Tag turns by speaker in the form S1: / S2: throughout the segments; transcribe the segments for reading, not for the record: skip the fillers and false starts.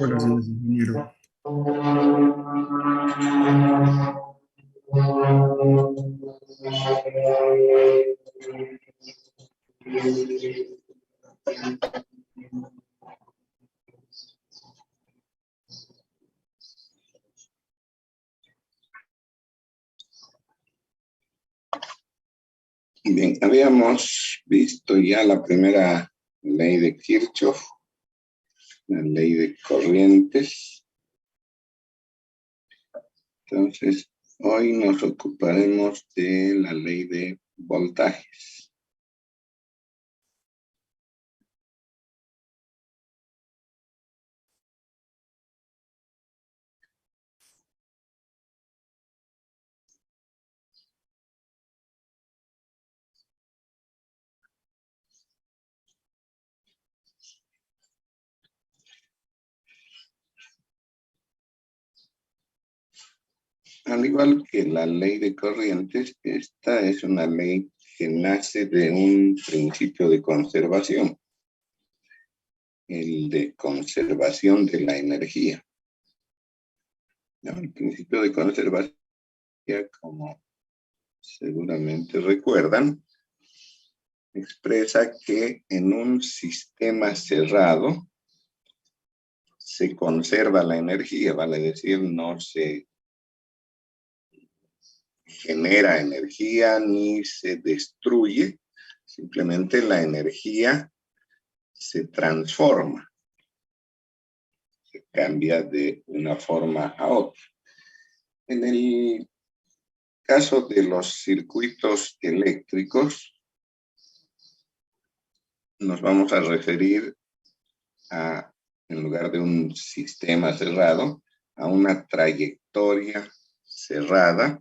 S1: Buenos días, ingeniero.
S2: Bien, habíamos visto ya la primera ley de Kirchhoff, la ley de corrientes. Entonces, hoy nos ocuparemos de la ley de voltajes. Al igual que la ley de corrientes, esta es una ley que nace de un principio de conservación, el de conservación de la energía. El principio de conservación, como seguramente recuerdan, expresa que en un sistema cerrado se conserva la energía, vale decir, no se genera energía ni se destruye, simplemente la energía se transforma, se cambia de una forma a otra. En el caso de los circuitos eléctricos, nos vamos a referir a, en lugar de un sistema cerrado, a una trayectoria cerrada,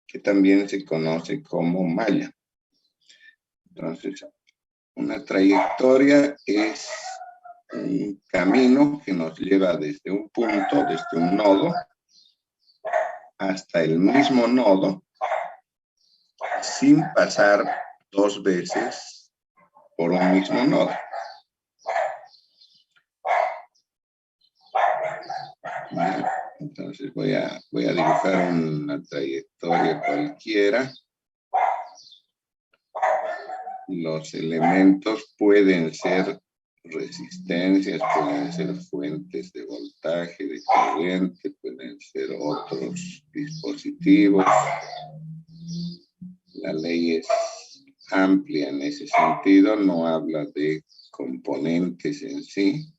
S2: que también se conoce como malla. Entonces, una trayectoria es un camino que nos lleva desde un punto, desde un nodo, hasta el mismo nodo, sin pasar dos veces por un mismo nodo. Entonces voy a dibujar una trayectoria cualquiera. Los elementos pueden ser resistencias, pueden ser fuentes de voltaje, de corriente, pueden ser otros dispositivos. La ley es amplia en ese sentido, no habla de componentes en sí.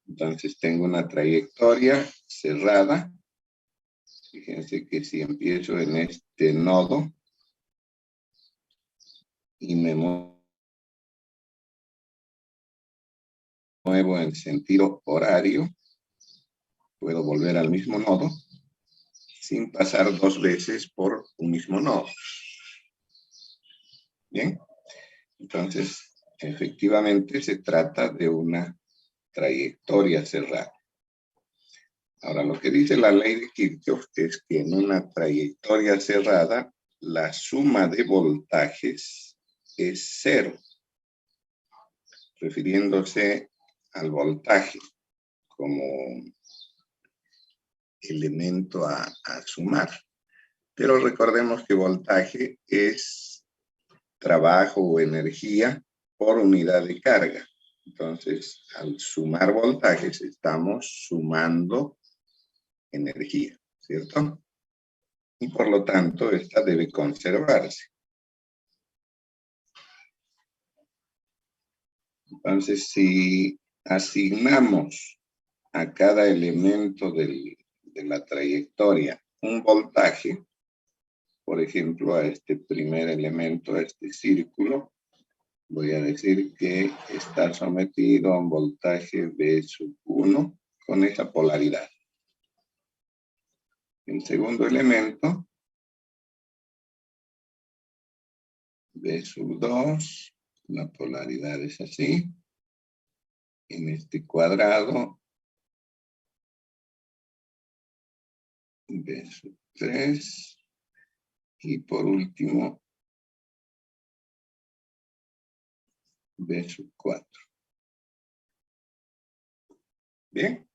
S2: Entonces tengo una trayectoria cerrada. Fíjense que si empiezo en este nodo y me muevo en sentido horario, puedo volver al mismo nodo sin pasar dos veces por un mismo nodo. Bien, entonces efectivamente se trata de una trayectoria cerrada. Ahora, lo que dice la ley de Kirchhoff es que en una trayectoria cerrada la suma de voltajes es cero, refiriéndose al voltaje como elemento a sumar. Pero recordemos que voltaje es trabajo o energía por unidad de carga. Entonces, al sumar voltajes, estamos sumando energía, ¿cierto? Y por lo tanto, esta debe conservarse. Entonces, si asignamos a cada elemento de la trayectoria un voltaje, por ejemplo, a este primer elemento, a este círculo, voy a decir que está sometido a un voltaje V sub 1 con esa polaridad. El segundo elemento, V sub 2, la polaridad es así. En este cuadrado, V sub 3, Y por último, B sub 4. Bien.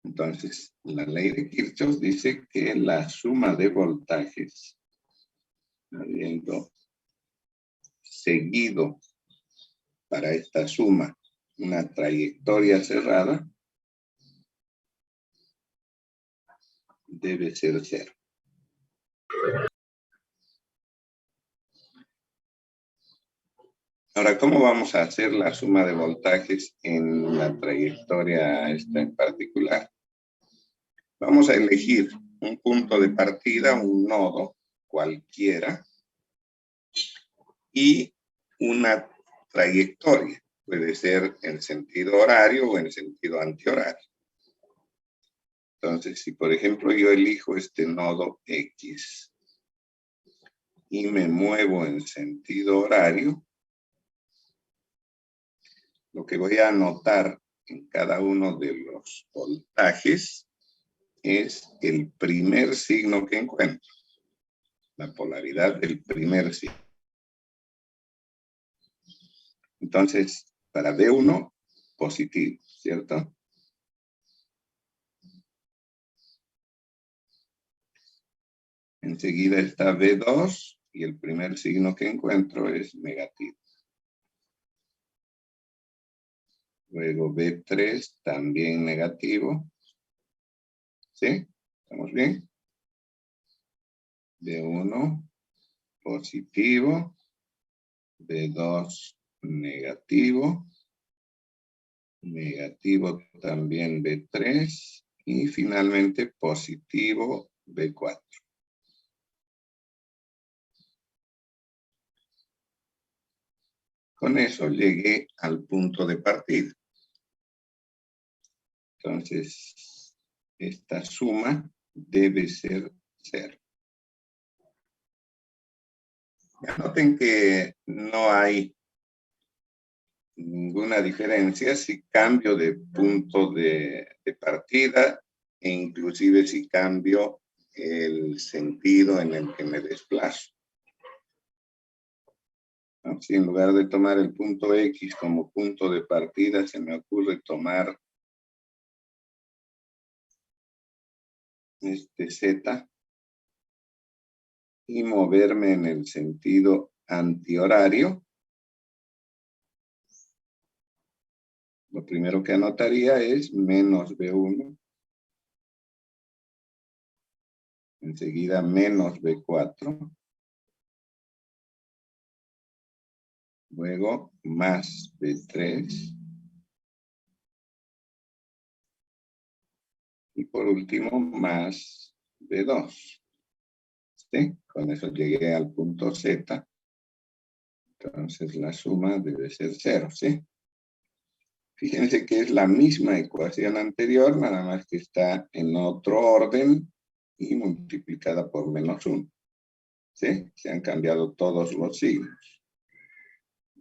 S2: Entonces, la ley de Kirchhoff dice que la suma de voltajes, habiendo seguido para esta suma una trayectoria cerrada, debe ser 0. Ahora, ¿cómo vamos a hacer la suma de voltajes en la trayectoria esta en particular? Vamos a elegir un punto de partida, un nodo cualquiera, y una trayectoria. Puede ser en sentido horario o en sentido antihorario. Entonces, si por ejemplo yo elijo este nodo X y me muevo en sentido horario, lo que voy a anotar en cada uno de los voltajes es el primer signo que encuentro, la polaridad del primer signo. Entonces, para B1, positivo, ¿cierto? Enseguida está B2 y el primer signo que encuentro es negativo. Luego B3 también negativo. ¿Sí? ¿Estamos bien? B1 positivo. B2 negativo. Negativo también B3. Y finalmente positivo B4. Con eso llegué al punto de partida. Entonces, esta suma debe ser 0. Noten que no hay ninguna diferencia si cambio de punto de partida e inclusive si cambio el sentido en el que me desplazo. Si en lugar de tomar el punto X como punto de partida, se me ocurre tomar este Z y moverme en el sentido antihorario, lo primero que anotaría es menos B1, enseguida menos B4, luego más B3, y por último más B2. ¿Sí? Con eso llegué al punto Z. Entonces la suma debe ser 0, ¿sí? Fíjense que es la misma ecuación anterior, nada más que está en otro orden y multiplicada por menos 1. ¿Sí? Se han cambiado todos los signos.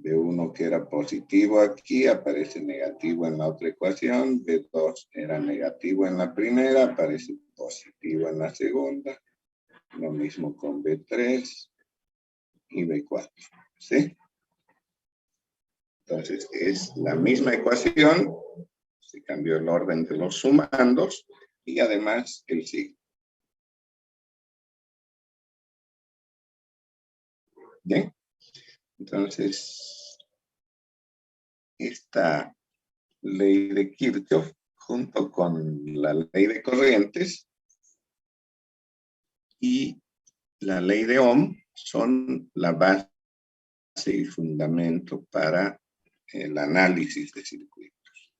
S2: B1 que era positivo aquí, aparece negativo en la otra ecuación. B2 era negativo en la primera, aparece positivo en la segunda. Lo mismo con B3 y B4. ¿Sí? Entonces es la misma ecuación, se cambió el orden de los sumandos y además el signo. ¿Bien? Entonces, esta ley de Kirchhoff, junto con la ley de corrientes y la ley de Ohm, son la base y fundamento para el análisis de circuitos.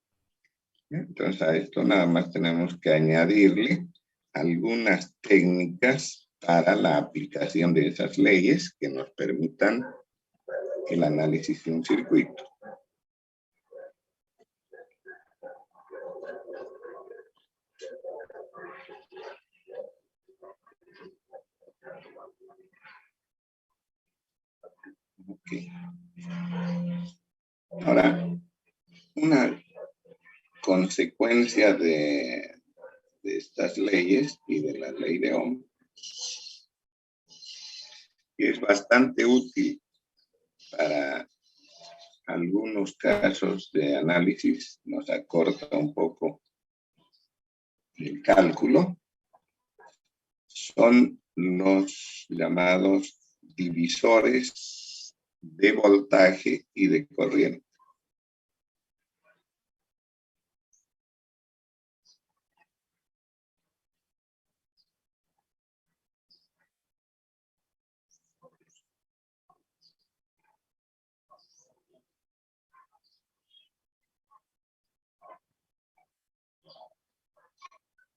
S2: Entonces, a esto nada más tenemos que añadirle algunas técnicas para la aplicación de esas leyes que nos permitan el análisis de un circuito. Okay. Ahora, una consecuencia de estas leyes y de la ley de Ohm Y es bastante útil para algunos casos de análisis, nos acorta un poco el cálculo, son los llamados divisores de voltaje y de corriente.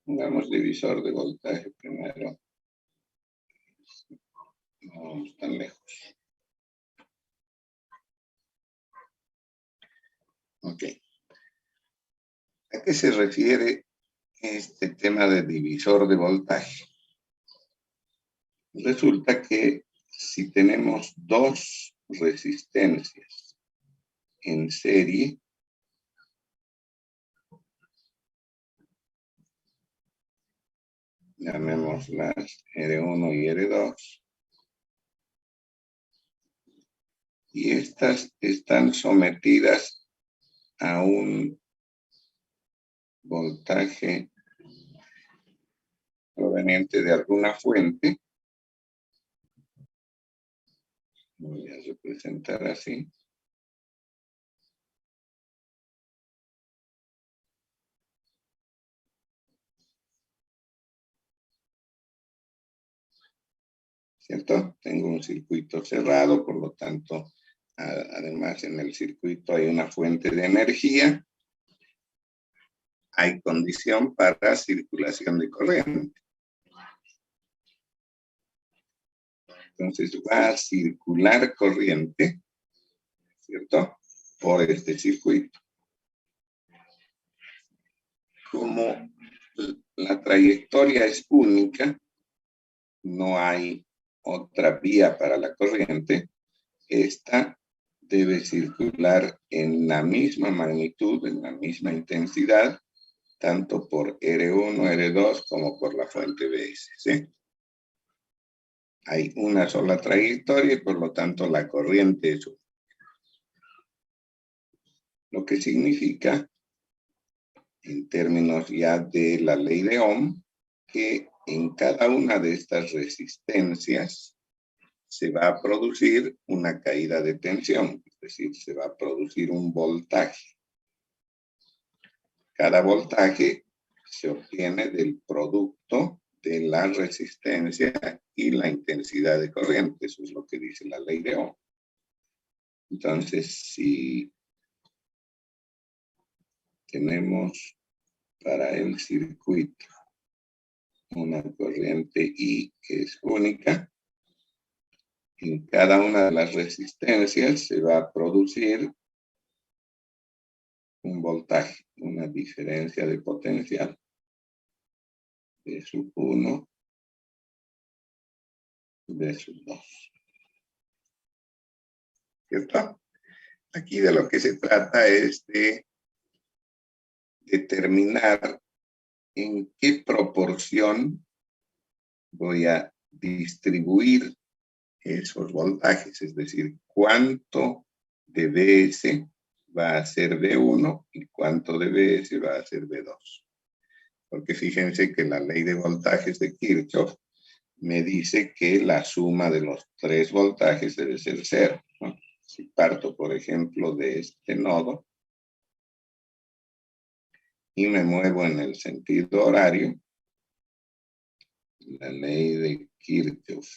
S2: Pongamos divisor de voltaje primero. No vamos tan lejos. Ok. ¿A qué se refiere este tema de divisor de voltaje? Resulta que si tenemos dos resistencias en serie, llamémoslas R1 y R2, y estas están sometidas a un voltaje proveniente de alguna fuente. Voy a representar así. ¿Cierto? Tengo un circuito cerrado, por lo tanto, además en el circuito hay una fuente de energía. Hay condición para circulación de corriente. Entonces va a circular corriente, ¿cierto? Por este circuito. Como la trayectoria es única, no hay otra vía para la corriente, esta debe circular en la misma magnitud, en la misma intensidad, tanto por R1, R2, como por la fuente BS, ¿sí? Hay una sola trayectoria y por lo tanto la corriente es única. Lo que significa, en términos ya de la ley de Ohm, que en cada una de estas resistencias se va a producir una caída de tensión, es decir, se va a producir un voltaje. Cada voltaje se obtiene del producto de la resistencia y la intensidad de corriente. Eso es lo que dice la ley de Ohm. Entonces, si tenemos para el circuito una corriente I que es única, en cada una de las resistencias se va a producir un voltaje, una diferencia de potencial de sub 1, de sub 2. ¿Cierto? Aquí de lo que se trata es de determinar en qué proporción voy a distribuir esos voltajes, es decir, cuánto de BS va a ser B1 y cuánto de BS va a ser B2. Porque fíjense que la ley de voltajes de Kirchhoff me dice que la suma de los tres voltajes debe ser 0, ¿no? Si parto, por ejemplo, de este nodo y me muevo en el sentido horario, la ley de Kirchhoff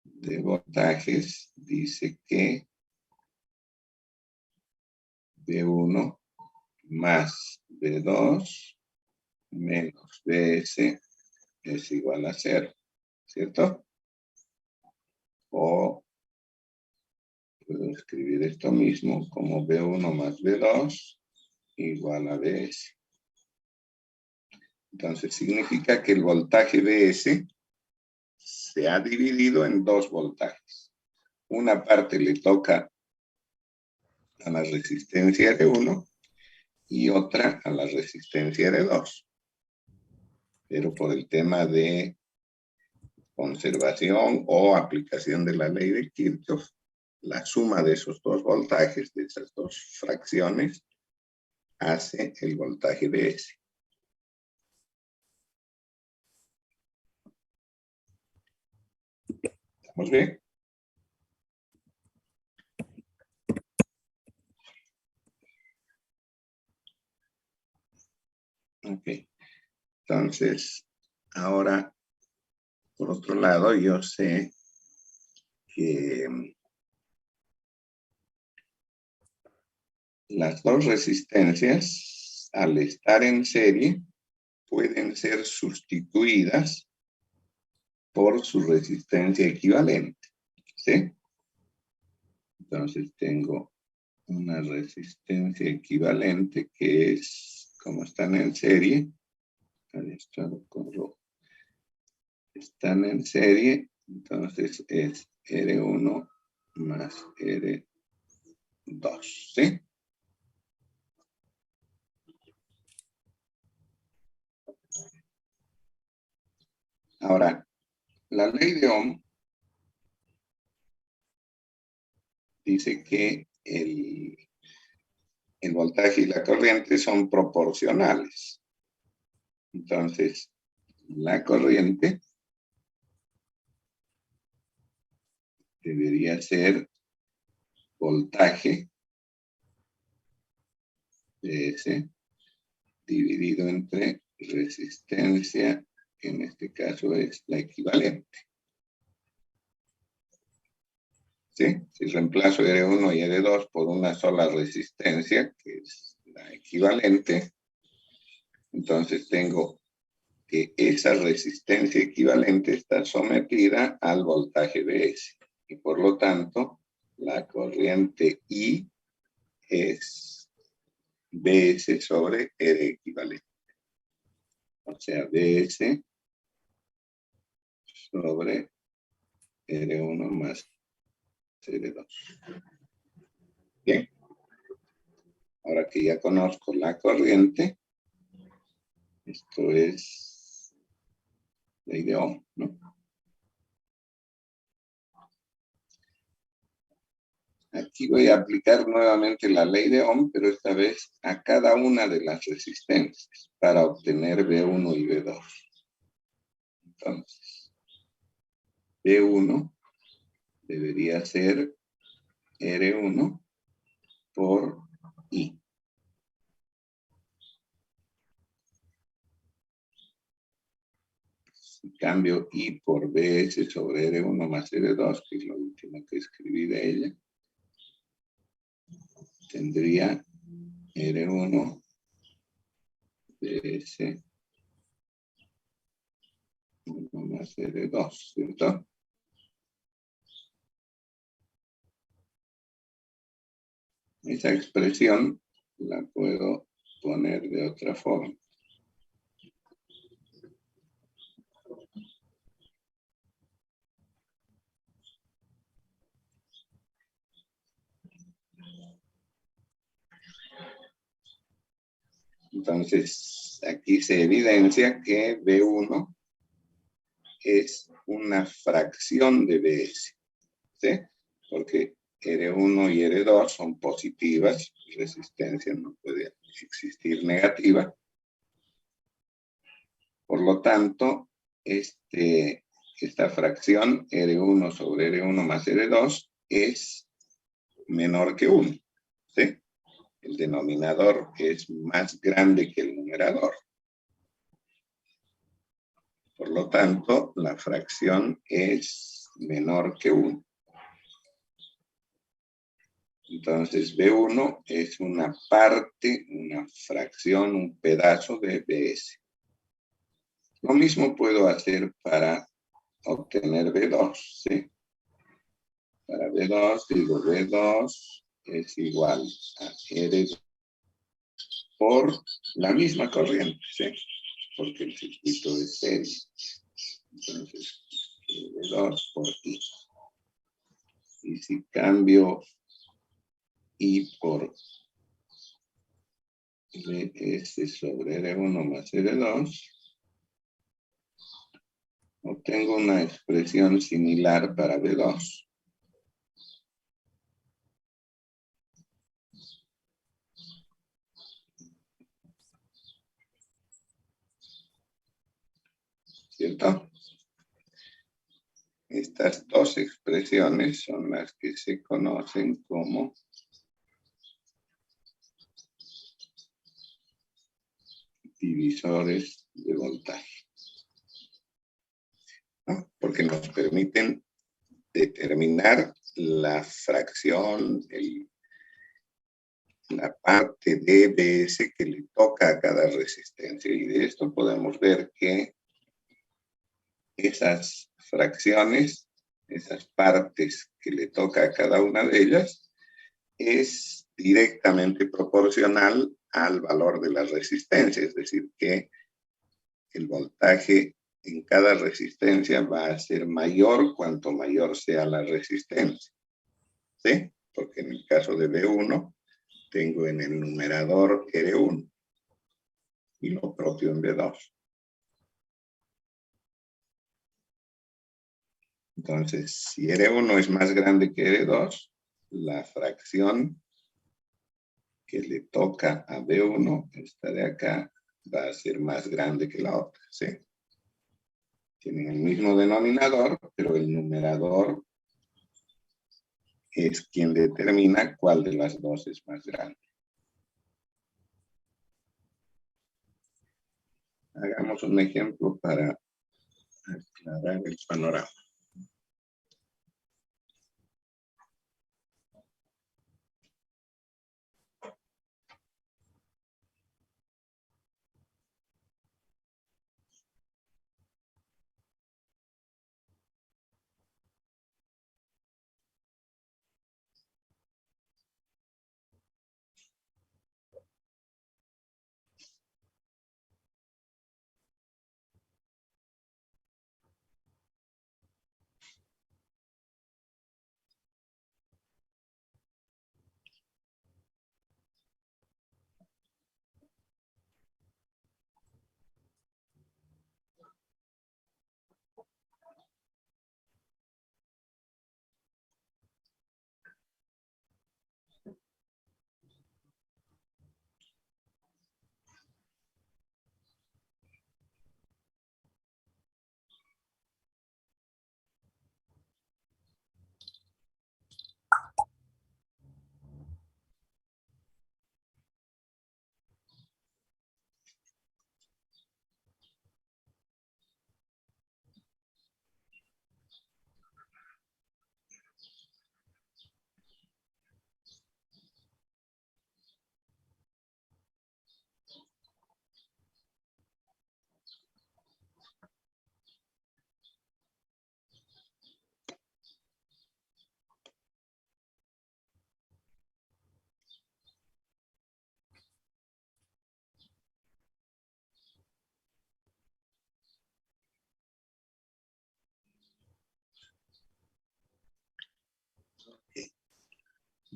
S2: de voltajes dice que B1 más B2 menos BS es igual a 0, ¿cierto? O puedo escribir esto mismo como B1 más B2 igual a BS. Entonces significa que el voltaje BS se ha dividido en dos voltajes. Una parte le toca a la resistencia R1 y otra a la resistencia R2. pero por el tema de conservación o aplicación de la ley de Kirchhoff, la suma de esos dos voltajes, de esas dos fracciones, hace el voltaje Vs. ¿Estamos bien? Ok. Entonces, ahora, por otro lado, yo sé que las dos resistencias, al estar en serie, pueden ser sustituidas por su resistencia equivalente, ¿sí? Entonces tengo una resistencia equivalente que es, como están en serie, ahí está con rojo, están en serie, entonces es R1 más R2, ¿sí? Ahora, la ley de Ohm dice que el voltaje y la corriente son proporcionales. Entonces, la corriente debería ser voltaje Vs dividido entre resistencia, que en este caso es la equivalente. ¿Sí? Si reemplazo R1 y R2 por una sola resistencia, que es la equivalente, entonces tengo que esa resistencia equivalente está sometida al voltaje Vs. Y por lo tanto, la corriente I es Vs sobre R equivalente. O sea, Vs sobre R1 más R2. Bien. Ahora que ya conozco la corriente, esto es ley de Ohm, ¿no? Aquí voy a aplicar nuevamente la ley de Ohm, pero esta vez a cada una de las resistencias para obtener V1 y V2. Entonces, V1 debería ser R1 por I. Si cambio I por Vs sobre R1 más R2, que es lo último que escribí de ella, tendría R1 Vs 1 más R2, ¿cierto? Esa expresión la puedo poner de otra forma. Entonces, aquí se evidencia que V1 es una fracción de Vs, ¿sí? Porque R1 y R2 son positivas, resistencia no puede existir negativa. Por lo tanto, esta fracción R1 sobre R1 más R2 es menor que 1, ¿sí? El denominador es más grande que el numerador. Por lo tanto, la fracción es menor que 1. Entonces, B1 es una parte, una fracción, un pedazo de Bs. Lo mismo puedo hacer para obtener B2, ¿sí? Para B2, digo B2 es igual a R por la misma corriente, ¿sí? Porque el circuito es serie. Entonces, V2 por I. Y si cambio I por Vs sobre R1 más R2, Obtengo una expresión similar para B2. ¿Cierto? Estas dos expresiones son las que se conocen como divisores de voltaje, ¿no? Porque nos permiten determinar la fracción, la parte de BS que le toca a cada resistencia. Y de esto podemos ver que esas fracciones, esas partes que le toca a cada una de ellas, es directamente proporcional al valor de la resistencia, es decir, que el voltaje en cada resistencia va a ser mayor cuanto mayor sea la resistencia, ¿sí? Porque en el caso de B1, tengo en el numerador R1 y lo propio en B2. Entonces, si R1 es más grande que R2, la fracción que le toca a B1, esta de acá, va a ser más grande que la otra, ¿sí? Tienen el mismo denominador, pero el numerador es quien determina cuál de las dos es más grande. Hagamos un ejemplo para aclarar el panorama.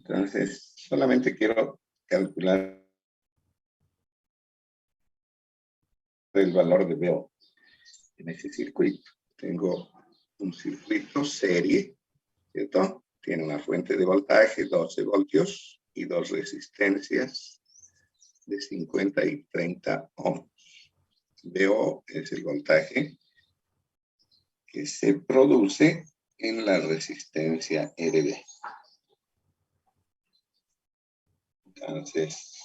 S2: Entonces, solamente quiero calcular el valor de BO en ese circuito. Tengo un circuito serie, ¿cierto? Tiene una fuente de voltaje, 12 voltios y dos resistencias de 50 y 30 ohms. BO es el voltaje que se produce en la resistencia RB. Entonces,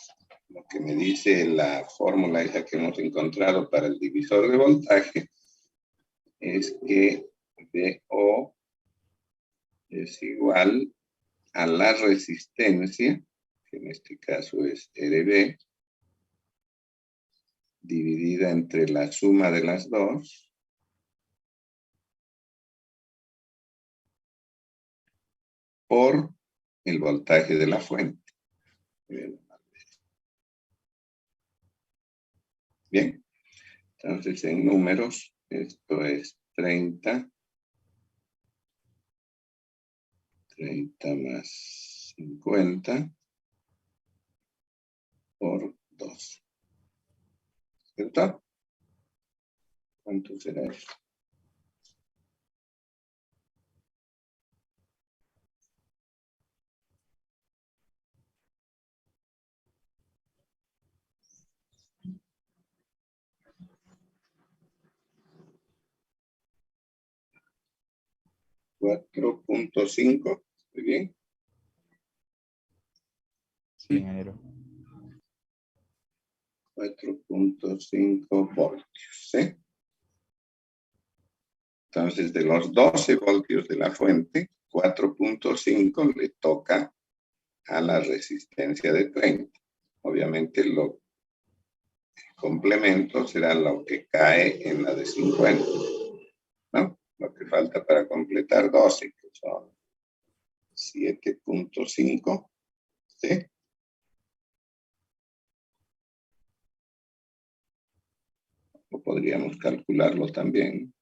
S2: lo que me dice la fórmula esa que hemos encontrado para el divisor de voltaje es que BO es igual a la resistencia, que en este caso es RB, dividida entre la suma de las dos, por el voltaje de la fuente. Bien, entonces en números, esto es 30 más 50 por 2. ¿Cierto? ¿Cuánto será eso? 4.5, muy bien.
S1: Sí, ingeniero.
S2: 4.5 voltios, ¿sí? Entonces, de los 12 voltios de la fuente, 4.5 le toca a la resistencia de 30. Obviamente, lo complemento será lo que cae en la de 50, ¿no? Lo que falta para completar 12, que son 7.5, ¿sí? O podríamos calcularlo también.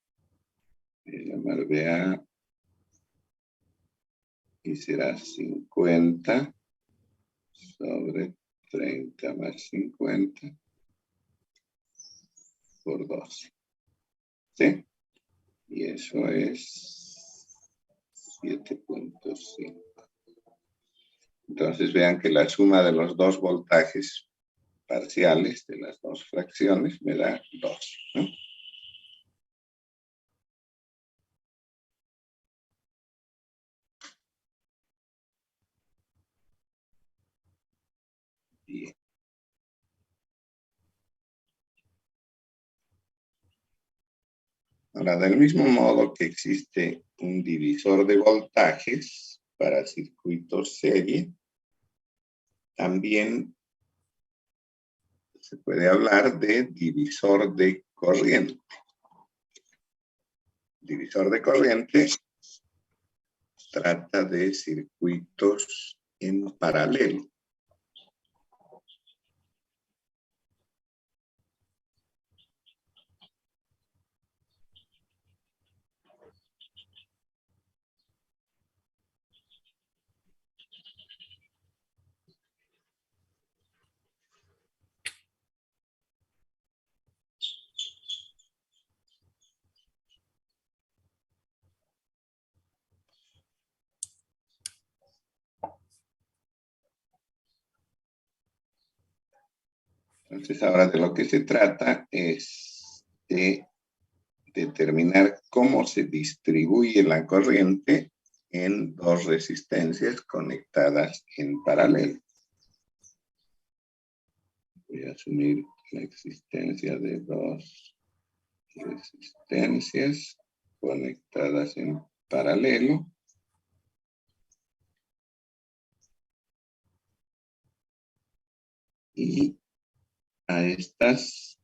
S2: Llamar BA y será 50 sobre 30 más 50 por 12. ¿Sí? Y eso es 7.5. Entonces vean que la suma de los dos voltajes parciales de las dos fracciones me da 2, ¿no? Bien. Ahora, del mismo modo que existe un divisor de voltajes para circuitos serie, también se puede hablar de divisor de corriente. Divisor de corriente trata de circuitos en paralelo. Entonces, ahora de lo que se trata es de determinar cómo se distribuye la corriente en dos resistencias conectadas en paralelo. Voy a asumir la existencia de dos resistencias conectadas en paralelo. Y a estas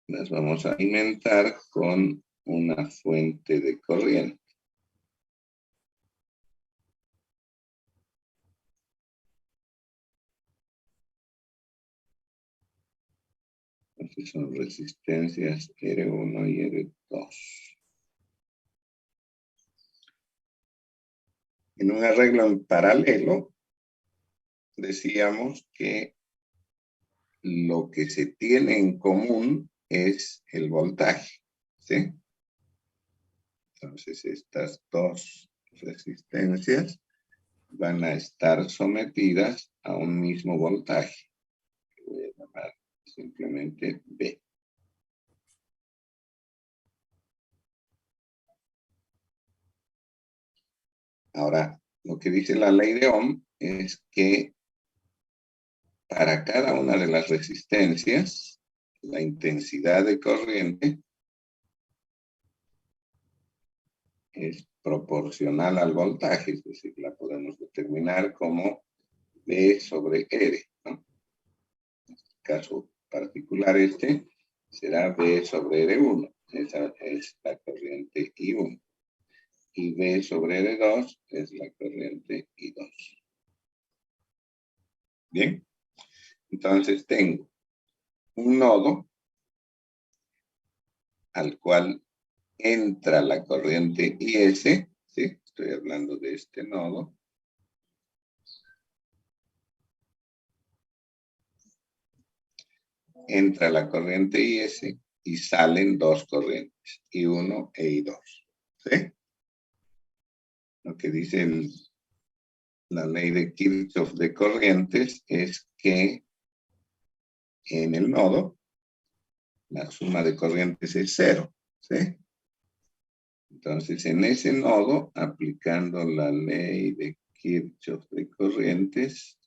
S2: las vamos a alimentar con una fuente de corriente. Entonces son resistencias R1 y R2. En un arreglo en paralelo, decíamos que lo que se tiene en común es el voltaje, ¿sí? Entonces estas dos resistencias van a estar sometidas a un mismo voltaje, que voy a llamar simplemente B. Ahora, lo que dice la ley de Ohm es que para cada una de las resistencias, la intensidad de corriente es proporcional al voltaje, es decir, la podemos determinar como B sobre R, ¿no? En este caso particular será B sobre R1, esa es la corriente I1. Y B sobre R2 es la corriente I2. Bien, entonces tengo un nodo al cual entra la corriente IS, ¿sí? Estoy hablando de este nodo. Entra la corriente IS y salen dos corrientes, I1 e I2, ¿sí? Lo que dice la ley de Kirchhoff de corrientes es que en el nodo la suma de corrientes es 0, ¿sí? Entonces, en ese nodo, aplicando la ley de Kirchhoff de corrientes,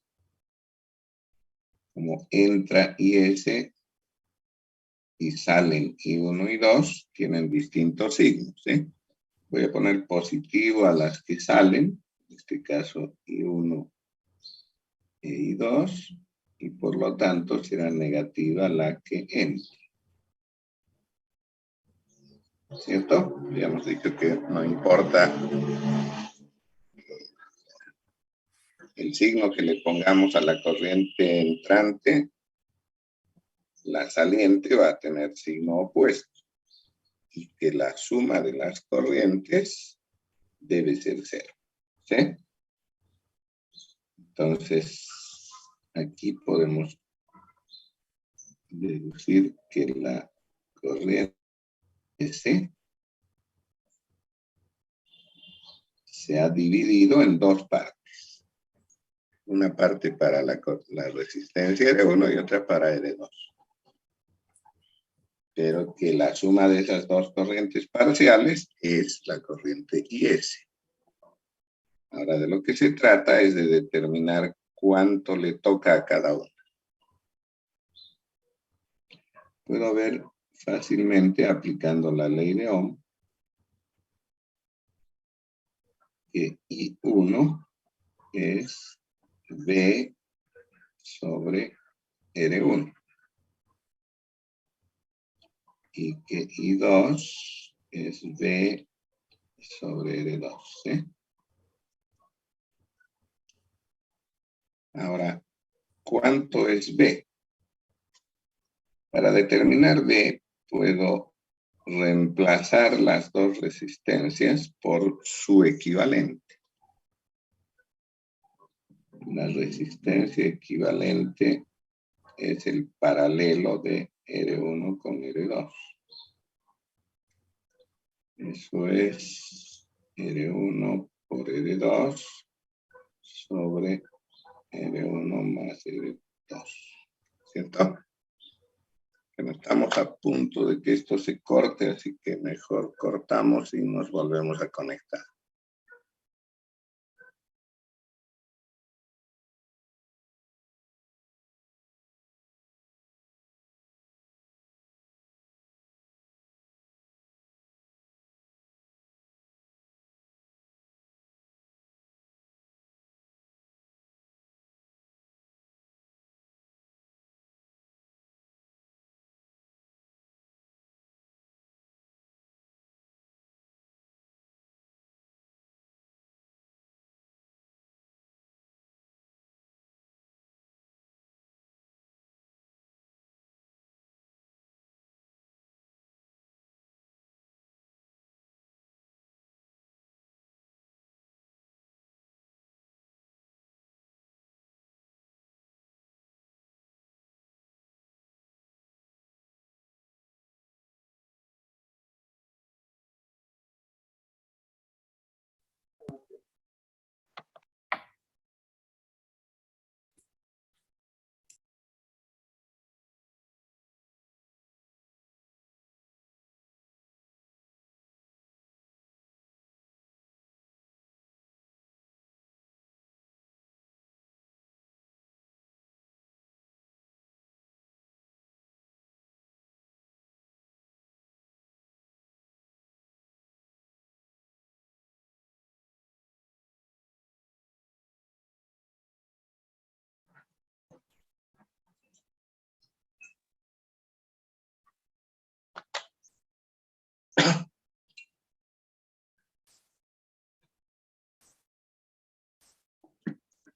S2: como entra IS y salen I1 y 2, tienen distintos signos, ¿sí? Voy a poner positivo a las que salen, en este caso I1 e I2, y por lo tanto será negativa la que entra. ¿Cierto? Habíamos dicho que no importa el signo que le pongamos a la corriente entrante, la saliente va a tener signo opuesto. Y que la suma de las corrientes debe ser cero. ¿Sí? Entonces, aquí podemos deducir que la corriente S se ha dividido en dos partes. Una parte para la resistencia R1 y otra para R2. Pero que la suma de esas dos corrientes parciales es la corriente IS. Ahora, de lo que se trata es de determinar cuánto le toca a cada uno. Puedo ver fácilmente aplicando la ley de Ohm que I1 es V sobre R1 y que I2 es V sobre R2. ¿Sí? Ahora, ¿cuánto es V? Para determinar V, puedo reemplazar las dos resistencias por su equivalente. La resistencia equivalente es el paralelo de R1 con R2. Eso es R1 por R2 sobre R1 más R2. ¿Cierto? Bueno, estamos a punto de que esto se corte, así que mejor cortamos y nos volvemos a conectar.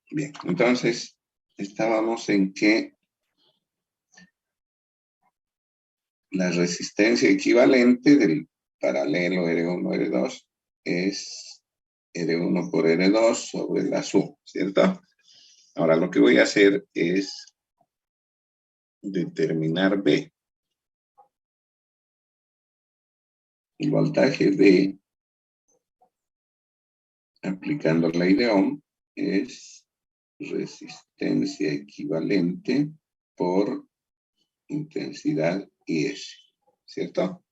S2: Bien, entonces estábamos en que la resistencia equivalente del paralelo R1, R2 es R1 por R2 sobre la suma, ¿cierto? Ahora lo que voy a hacer es determinar V. El voltaje V, aplicando la ley de Ohm, es resistencia equivalente por intensidad IS, ¿cierto?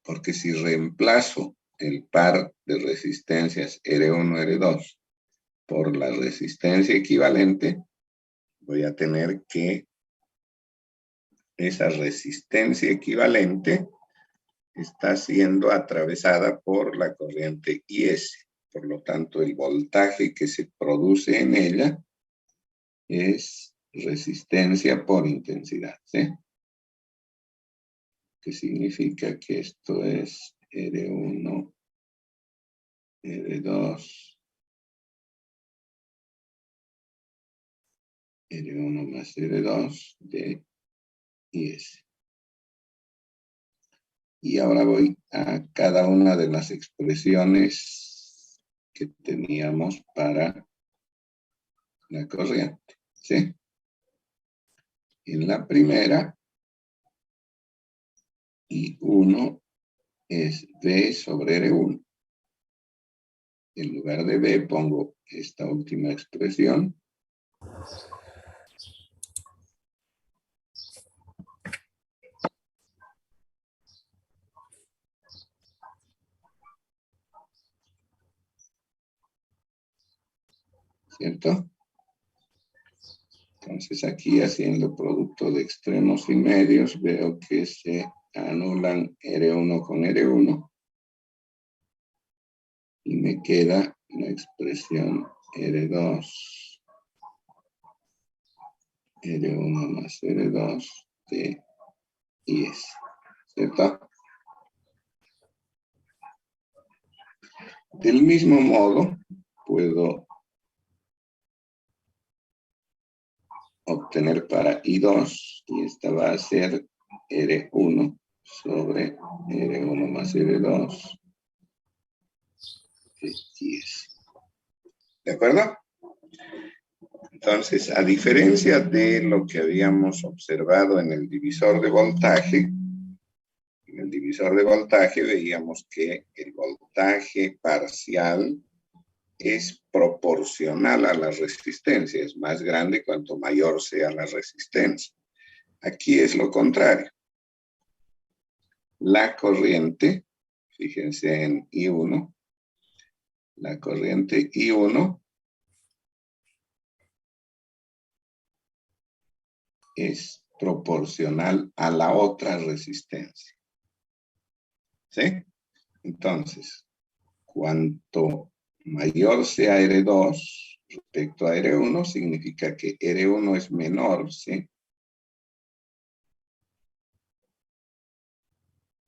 S2: Porque si reemplazo el par de resistencias R1, R2 por la resistencia equivalente, voy a tener que esa resistencia equivalente está siendo atravesada por la corriente IS. Por lo tanto, el voltaje que se produce en ella es resistencia por intensidad, ¿sí? Que significa que esto es R1, R2, R1 más R2 de IS. Y ahora voy a cada una de las expresiones que teníamos para la corriente, ¿sí? En la primera, I1 es V sobre R1. En lugar de V pongo esta última expresión. ¿Cierto? Entonces aquí haciendo producto de extremos y medios veo que se anulan R1 con R1 y me queda la expresión R2, R1 más R2 de IS, ¿cierto? Del mismo modo puedo obtener para I2 y esta va a ser R1 sobre R1 más R2 de 10. ¿De acuerdo? Entonces, a diferencia de lo que habíamos observado en el divisor de voltaje, en el divisor de voltaje veíamos que el voltaje parcial es proporcional a la resistencia, es más grande cuanto mayor sea la resistencia. Aquí es lo contrario. La corriente, fíjense en I1, la corriente I1 es proporcional a la otra resistencia. ¿Sí? Entonces, cuanto mayor sea R2 respecto a R1, significa que R1 es menor, ¿sí?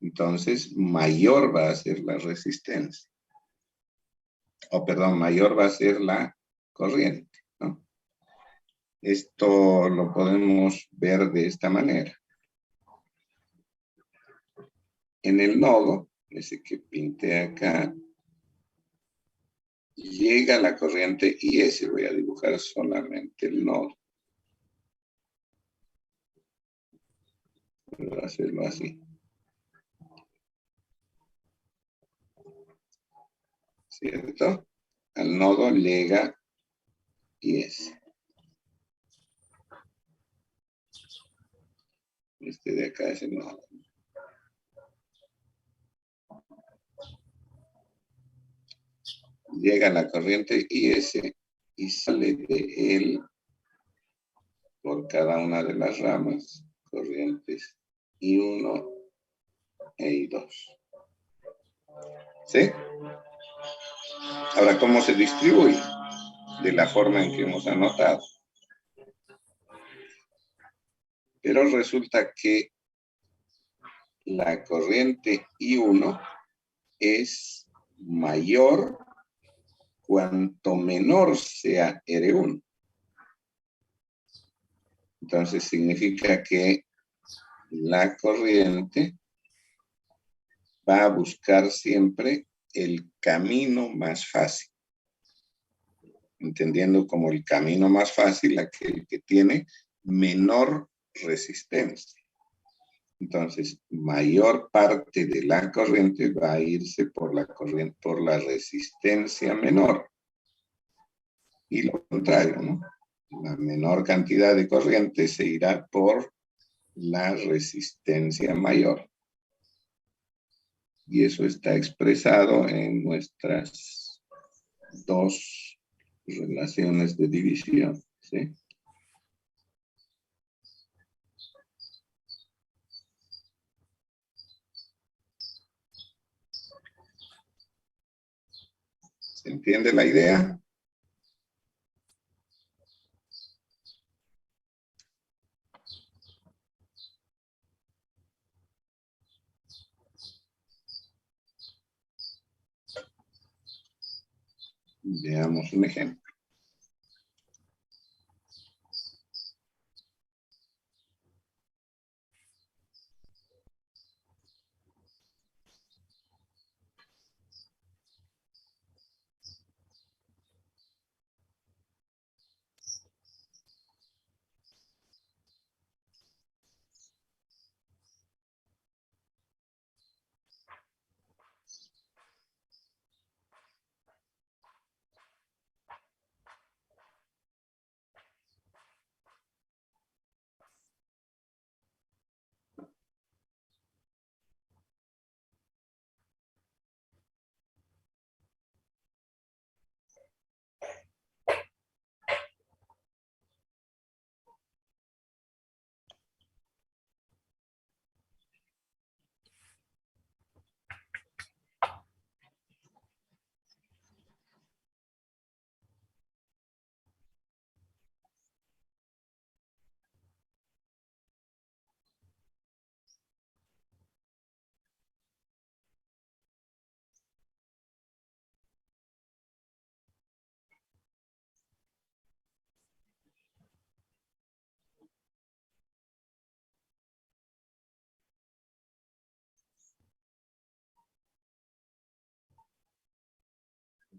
S2: Entonces, mayor va a ser la resistencia. O perdón, mayor va a ser la corriente, ¿no? Esto lo podemos ver de esta manera. En el nodo, ese que pinté acá, llega la corriente IS. Voy a dibujar solamente el nodo. Voy a hacerlo así. ¿Cierto? Al nodo llega IS. Este de acá es el nodo. Llega la corriente IS y sale de él por cada una de las ramas, corrientes I1 e I2. ¿Sí? Ahora, ¿cómo se distribuye? De la forma en que hemos anotado. Pero resulta que la corriente I1 es mayor cuanto menor sea R1. Entonces significa que la corriente va a buscar siempre el camino más fácil. Entendiendo como el camino más fácil aquel que tiene menor resistencia. Entonces, mayor parte de la corriente va a irse por la corriente, por la resistencia menor. Y lo contrario, ¿no? La menor cantidad de corriente se irá por la resistencia mayor. Y eso está expresado en nuestras dos relaciones de división, ¿sí? ¿Se entiende la idea? Veamos un ejemplo.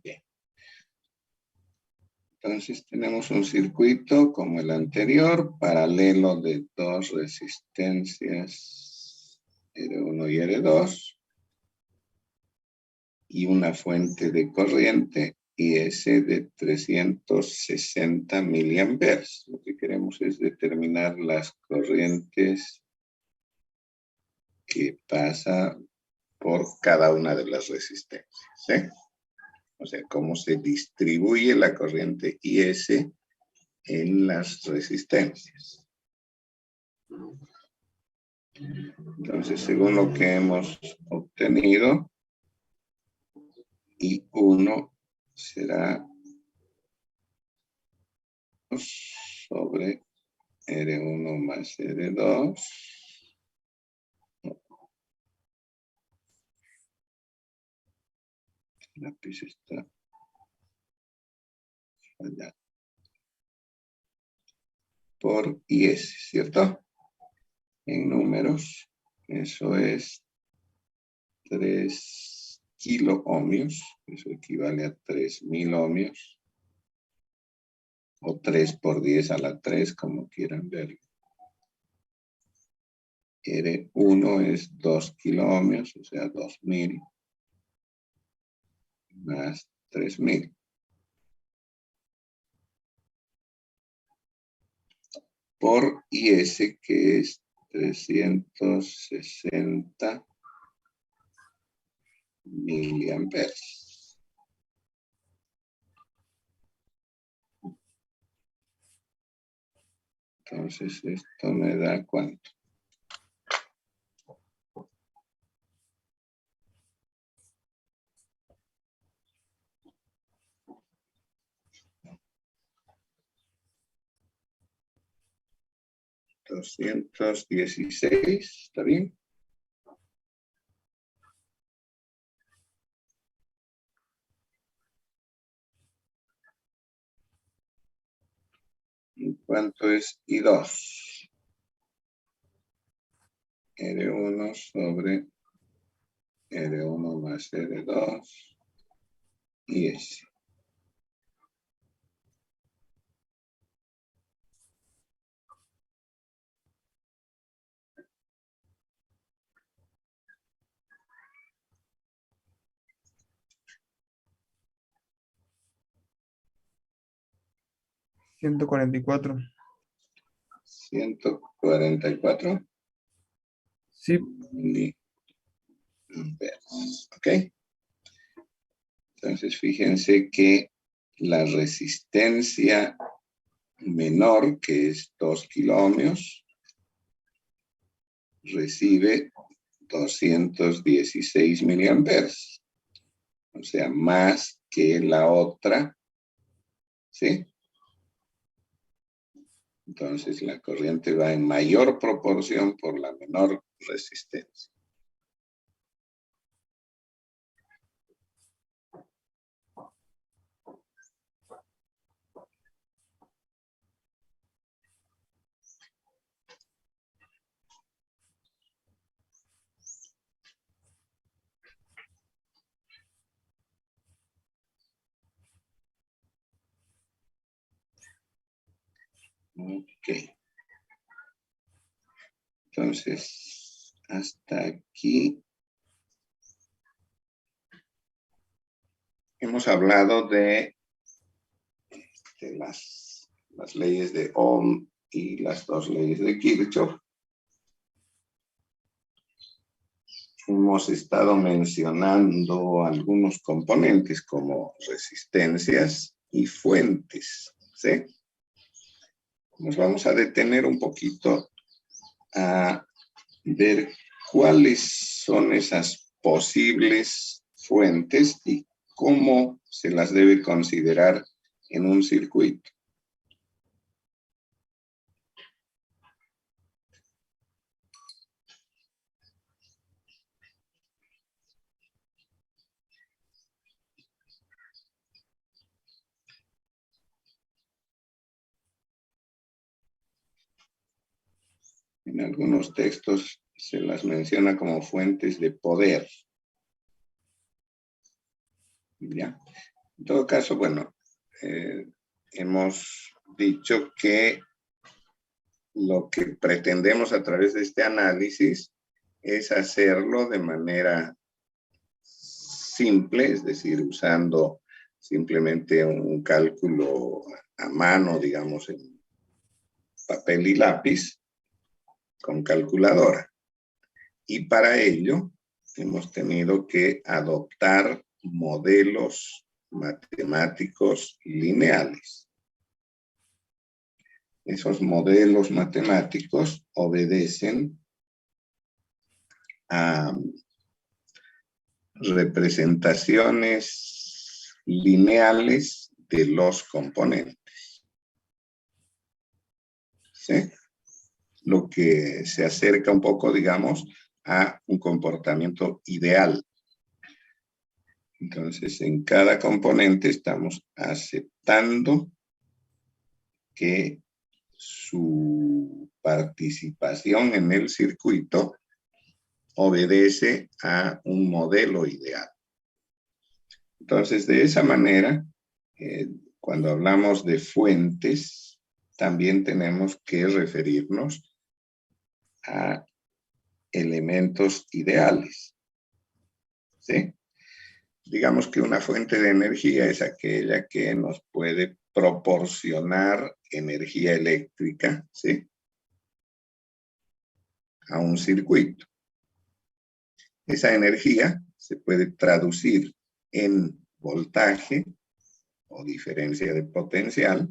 S2: Bien. Entonces tenemos un circuito como el anterior, paralelo de dos resistencias R1 y R2, y una fuente de corriente IS de 360 miliamperes. Lo que queremos es determinar las corrientes que pasa por cada una de las resistencias, ¿sí? O sea, cómo se distribuye la corriente IS en las resistencias. Entonces, según lo que hemos obtenido, I1 será sobre R1 más R2. El lápiz está allá. Por IS, ¿cierto? En números, eso es 3 kiloohmios, eso equivale a 3000 ohmios, o 3 por 10 a la 3, como quieran verlo. R1 es 2 kiloohmios, o sea, 2000 más 3000. Por IS, que es 360 miliamperes. Entonces, esto me da ¿cuánto? $216, ¿está bien? ¿Y cuánto es I2? R1 sobre R1 más R2 y S.
S1: $144.
S2: 144
S1: Sí,
S2: amperes. ¿Ok? Entonces, fíjense que la resistencia menor, que es 2 kiloohmios, recibe 216 miliamperes. O sea, más que la otra, ¿sí? Entonces, la corriente va en mayor proporción por la menor resistencia. Ok. Entonces, hasta aquí hemos hablado de las leyes de Ohm y las dos leyes de Kirchhoff. Hemos estado mencionando algunos componentes como resistencias y fuentes, ¿sí? Nos vamos a detener un poquito a ver cuáles son esas posibles fuentes y cómo se las debe considerar en un circuito. En algunos textos se las menciona como fuentes de poder. ¿Ya? En todo caso, bueno, hemos dicho que lo que pretendemos a través de este análisis es hacerlo de manera simple, es decir, usando simplemente un cálculo a mano, digamos, en papel y lápiz, con calculadora. Y para ello hemos tenido que adoptar modelos matemáticos lineales. Esos modelos matemáticos obedecen a representaciones lineales de los componentes, ¿sí? Lo que se acerca un poco, digamos, a un comportamiento ideal. Entonces, en cada componente estamos aceptando que su participación en el circuito obedece a un modelo ideal. Entonces, de esa manera, cuando hablamos de fuentes, también tenemos que referirnos a elementos ideales, ¿sí? Digamos que una fuente de energía es aquella que nos puede proporcionar energía eléctrica, ¿sí? A un circuito. Esa energía se puede traducir en voltaje o diferencia de potencial,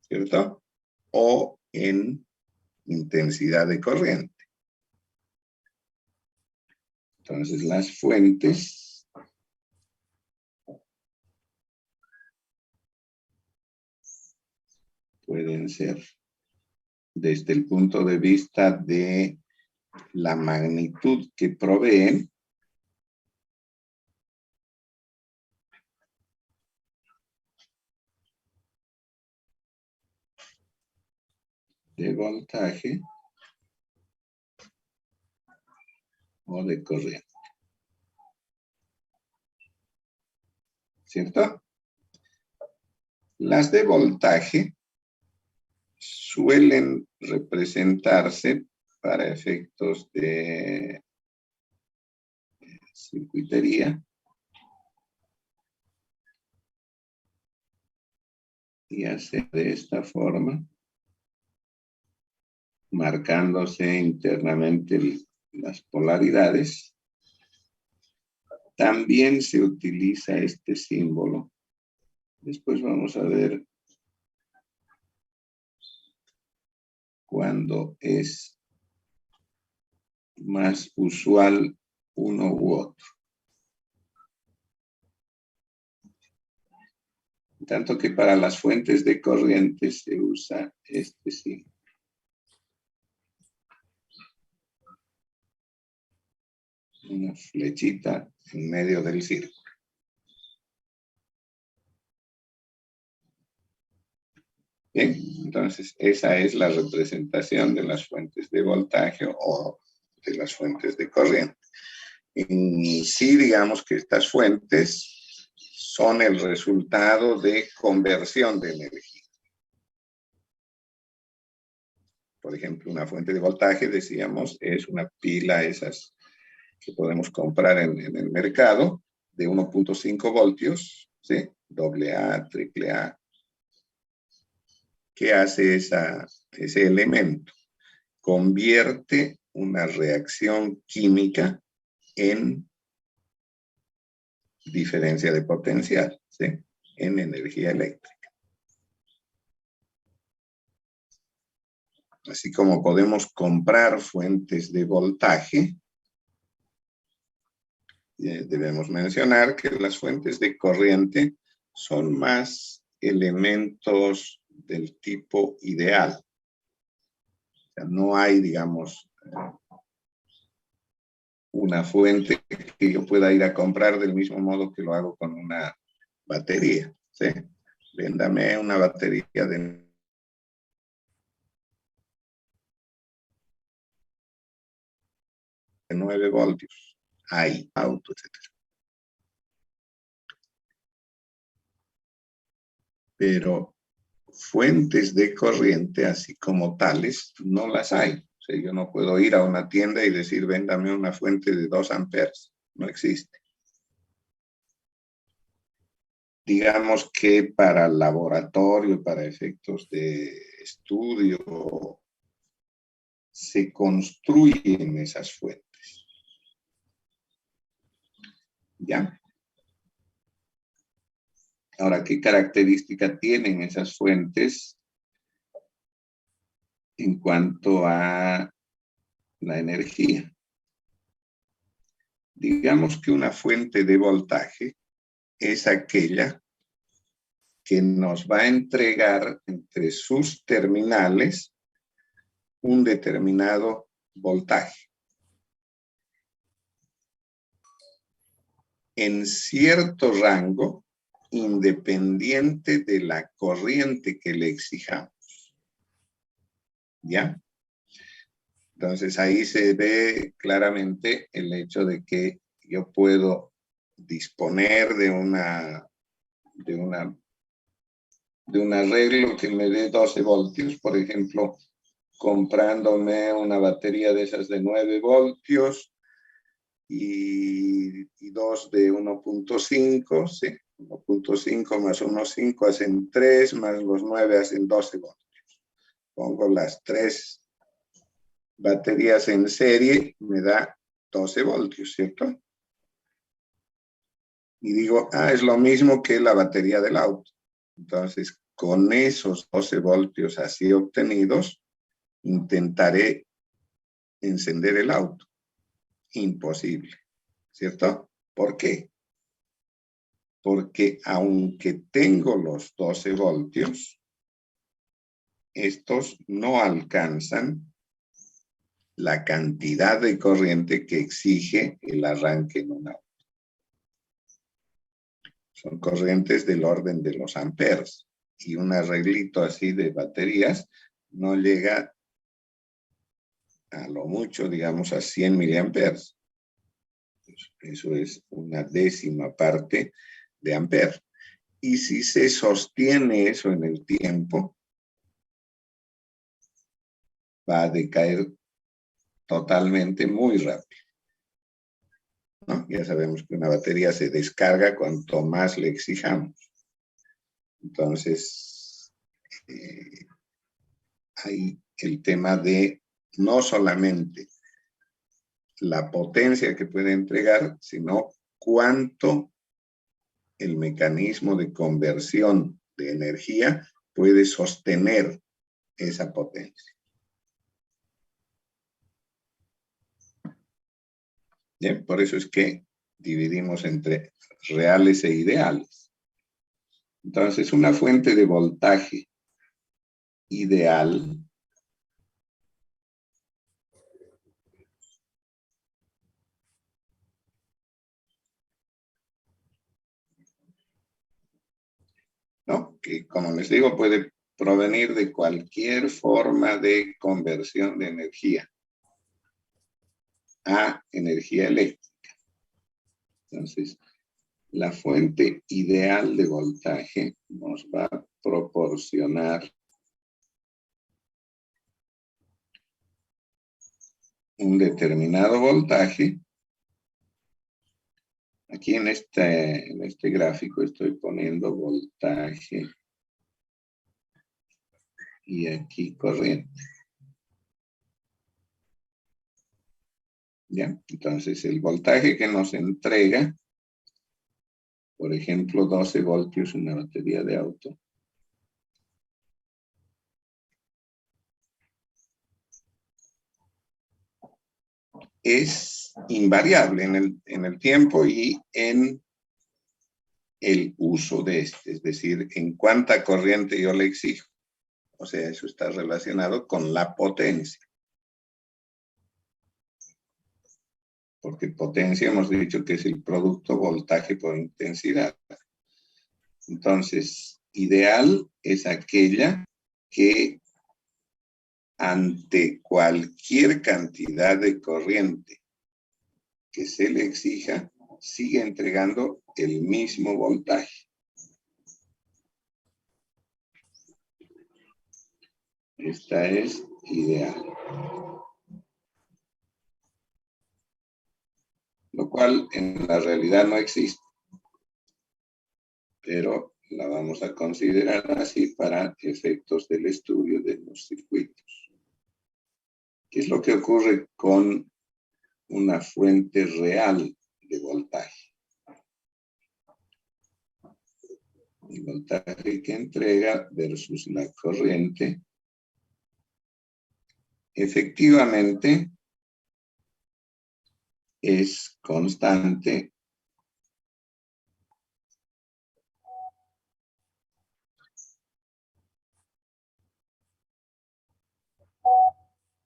S2: ¿cierto? O en intensidad de corriente. Entonces, las fuentes pueden ser, desde el punto de vista de la magnitud que proveen, de voltaje o de corriente, ¿cierto? Las de voltaje suelen representarse para efectos de circuitería y hacer de esta forma, marcándose internamente las polaridades, también se utiliza este símbolo. Después vamos a ver cuándo es más usual uno u otro. Tanto que para las fuentes de corriente se usa este símbolo. Una flechita en medio del círculo. Bien, entonces esa es la representación de las fuentes de voltaje o de las fuentes de corriente. En sí, digamos que estas fuentes son el resultado de conversión de energía. Por ejemplo, una fuente de voltaje, decíamos, es una pila, esas que podemos comprar en el mercado, de 1.5 voltios, ¿sí? AA, AAA. ¿Qué hace ese elemento? Convierte una reacción química en diferencia de potencial, ¿sí? En energía eléctrica. Así como podemos comprar fuentes de voltaje, debemos mencionar que las fuentes de corriente son más elementos del tipo ideal. O sea, no hay, digamos, una fuente que yo pueda ir a comprar del mismo modo que lo hago con una batería, ¿sí? Véndame una batería de 9 voltios. Hay auto, etc. Pero fuentes de corriente, así como tales, no las hay. O sea, yo no puedo ir a una tienda y decir, véndame una fuente de 2 amperes. No existe. Digamos que para el laboratorio, para efectos de estudio, se construyen esas fuentes. ¿Ya? Ahora, ¿qué característica tienen esas fuentes en cuanto a la energía? Digamos que una fuente de voltaje es aquella que nos va a entregar entre sus terminales un determinado voltaje. En cierto rango, independiente de la corriente que le exijamos. ¿Ya? Entonces ahí se ve claramente el hecho de que yo puedo disponer de un arreglo que me dé 12 voltios, por ejemplo, comprándome una batería de esas de 9 voltios y 2 de 1.5, ¿sí? 1.5 más 1.5 hacen 3, más los 9 hacen 12 voltios. Pongo las 3 baterías en serie, me da 12 voltios, ¿cierto? Y digo, es lo mismo que la batería del auto. Entonces, con esos 12 voltios así obtenidos, intentaré encender el auto. Imposible, ¿cierto? ¿Por qué? Porque aunque tengo los 12 voltios, estos no alcanzan la cantidad de corriente que exige el arranque en un auto. Son corrientes del orden de los amperes. Y un arreglito así de baterías no llega a lo mucho, digamos, a 100 miliamperes. Eso es una décima parte de ampere. Y si se sostiene eso en el tiempo, va a decaer totalmente muy rápido, ¿no? Ya sabemos que una batería se descarga cuanto más le exijamos. Entonces, hay el tema de no solamente la potencia que puede entregar, sino cuánto el mecanismo de conversión de energía puede sostener esa potencia. Bien, por eso es que dividimos entre reales e ideales. Entonces, una fuente de voltaje ideal ¿no? Que, como les digo, puede provenir de cualquier forma de conversión de energía a energía eléctrica. Entonces, la fuente ideal de voltaje nos va a proporcionar un determinado voltaje. Aquí en este gráfico estoy poniendo voltaje y aquí corriente. ¿Ya? Entonces, el voltaje que nos entrega, por ejemplo, 12 voltios una batería de auto, es invariable en el tiempo y en el uso de este, es decir, en cuánta corriente yo le exijo. O sea, eso está relacionado con la potencia. Porque potencia hemos dicho que es el producto voltaje por intensidad. Entonces, ideal es aquella que ante cualquier cantidad de corriente que se le exija, sigue entregando el mismo voltaje. Esta es ideal. Lo cual en la realidad no existe. Pero la vamos a considerar así para efectos del estudio de los circuitos. ¿Qué es lo que ocurre con una fuente real de voltaje? El voltaje que entrega versus la corriente, efectivamente, es constante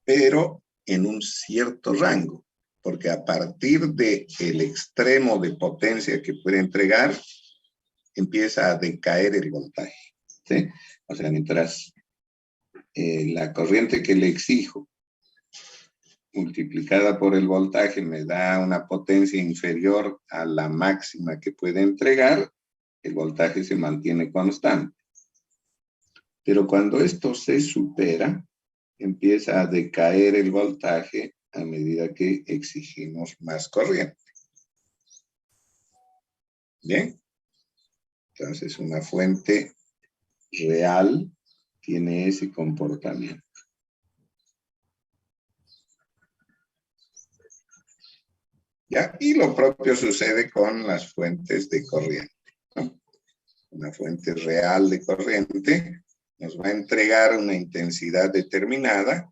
S2: pero en un cierto rango, porque a partir del extremo de potencia que puede entregar, empieza a decaer el voltaje, ¿sí? O sea, mientras la corriente que le exijo multiplicada por el voltaje me da una potencia inferior a la máxima que puede entregar, el voltaje se mantiene constante. Pero cuando esto se supera, empieza a decaer el voltaje a medida que exigimos más corriente. Bien, entonces una fuente real tiene ese comportamiento. ¿Ya? Y lo propio sucede con las fuentes de corriente, ¿no? Una fuente real de corriente nos va a entregar una intensidad determinada,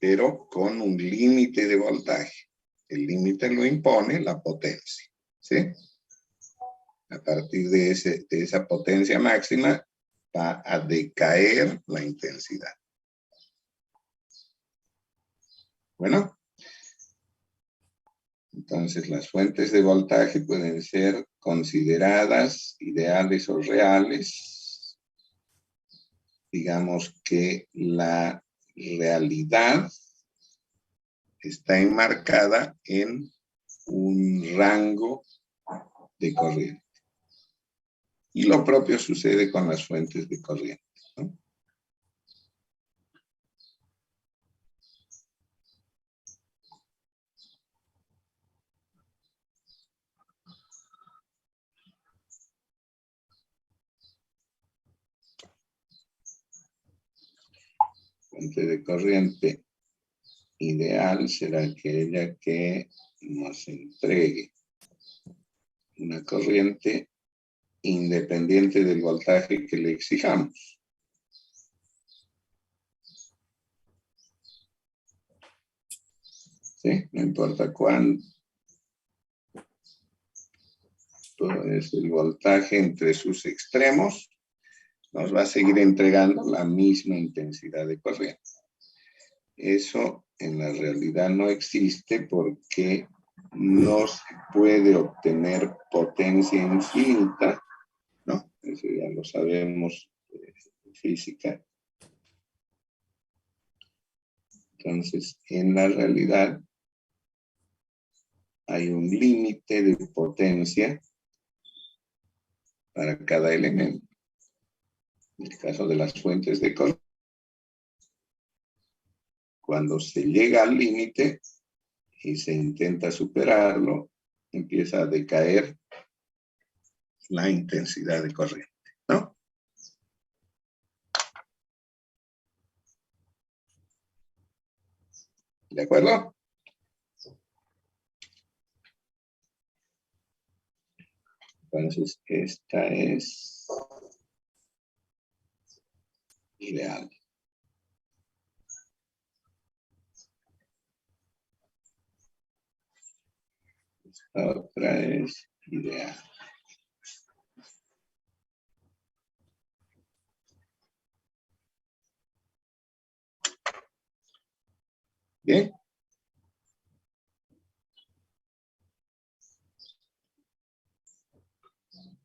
S2: pero con un límite de voltaje. El límite lo impone la potencia, ¿sí? A partir de esa potencia máxima va a decaer la intensidad. Bueno, entonces las fuentes de voltaje pueden ser consideradas ideales o reales. Digamos que la realidad está enmarcada en un rango de corriente. Y lo propio sucede con las fuentes de corriente, ¿no? Fuente de corriente ideal será aquella que nos entregue una corriente independiente del voltaje que le exijamos. ¿Sí? No importa cuánto es el voltaje entre sus extremos, nos va a seguir entregando la misma intensidad de corriente. Eso en la realidad no existe porque no se puede obtener potencia infinita, ¿no? Eso ya lo sabemos de física. Entonces, en la realidad hay un límite de potencia para cada elemento. En el caso de las fuentes de corriente, cuando se llega al límite y se intenta superarlo, empieza a decaer la intensidad de corriente, ¿no? ¿De acuerdo? Entonces, esta es ideal. Esta otra es ideal. ¿Bien?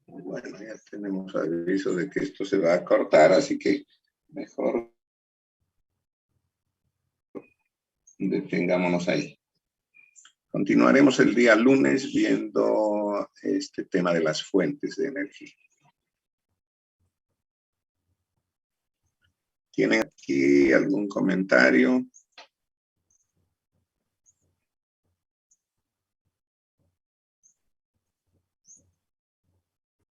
S2: Bueno, ya tenemos aviso de que esto se va a cortar, así que mejor detengámonos ahí. Continuaremos el día lunes viendo este tema de las fuentes de energía. ¿Tienen aquí algún comentario?